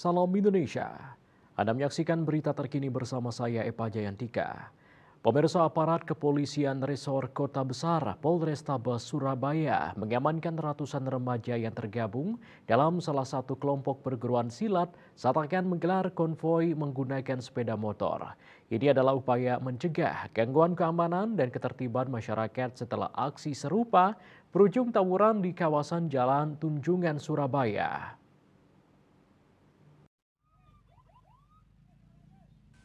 Salam Indonesia. Anda menyaksikan berita terkini bersama saya Eva Jayantika. Pemirsa, aparat kepolisian Resor Kota Besar Polrestabes Surabaya mengamankan ratusan remaja yang tergabung dalam salah satu kelompok perguruan silat saat akan menggelar konvoi menggunakan sepeda motor. Ini adalah upaya mencegah gangguan keamanan dan ketertiban masyarakat setelah aksi serupa berujung tawuran di kawasan Jalan Tunjungan Surabaya.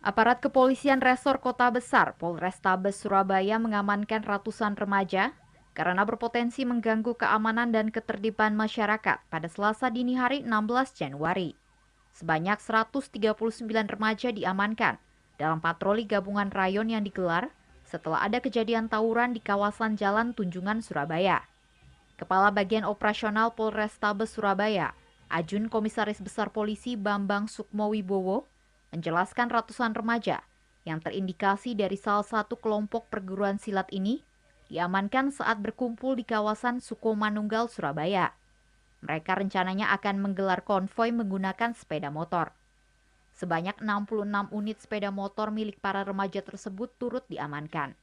Aparat kepolisian Resor Kota Besar Polrestabes Surabaya mengamankan ratusan remaja karena berpotensi mengganggu keamanan dan ketertiban masyarakat pada Selasa dini hari 16 Januari. Sebanyak 139 remaja diamankan dalam patroli gabungan rayon yang digelar setelah ada kejadian tawuran di kawasan Jalan Tunjungan Surabaya. Kepala Bagian Operasional Polrestabes Surabaya, Ajun Komisaris Besar Polisi Bambang Sukmowibowo, menjelaskan ratusan remaja yang terindikasi dari salah satu kelompok perguruan silat ini diamankan saat berkumpul di kawasan Sukomanunggal, Surabaya. Mereka rencananya akan menggelar konvoi menggunakan sepeda motor. Sebanyak 66 unit sepeda motor milik para remaja tersebut turut diamankan.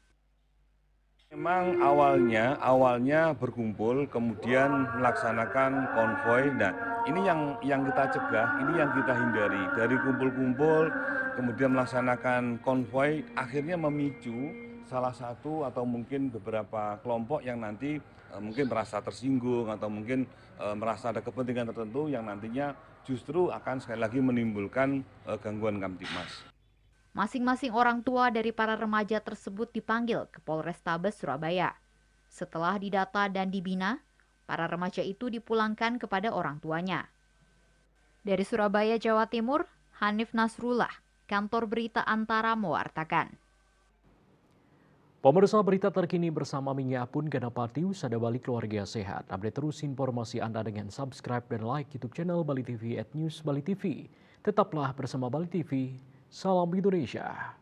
Memang awalnya berkumpul, kemudian melaksanakan konvoi. Nah, ini yang kita cegah, ini yang kita hindari. Dari kumpul-kumpul, kemudian melaksanakan konvoi, akhirnya memicu salah satu atau mungkin beberapa kelompok yang nanti mungkin merasa tersinggung atau mungkin merasa ada kepentingan tertentu yang nantinya justru akan sekali lagi menimbulkan gangguan Kamtibmas. Masing-masing orang tua dari para remaja tersebut dipanggil ke Polrestabes Surabaya. Setelah didata dan dibina, para remaja itu dipulangkan kepada orang tuanya. Dari Surabaya, Jawa Timur, Hanif Nasrullah, Kantor Berita Antara mewartakan. Pemirsa, berita terkini bersama Minya Pun Ganapati, Usada Bali Keluarga Sehat. Update terus informasi Anda dengan subscribe dan like YouTube channel Bali TV @News Bali TV. Tetaplah bersama Bali TV. Salam Indonesia.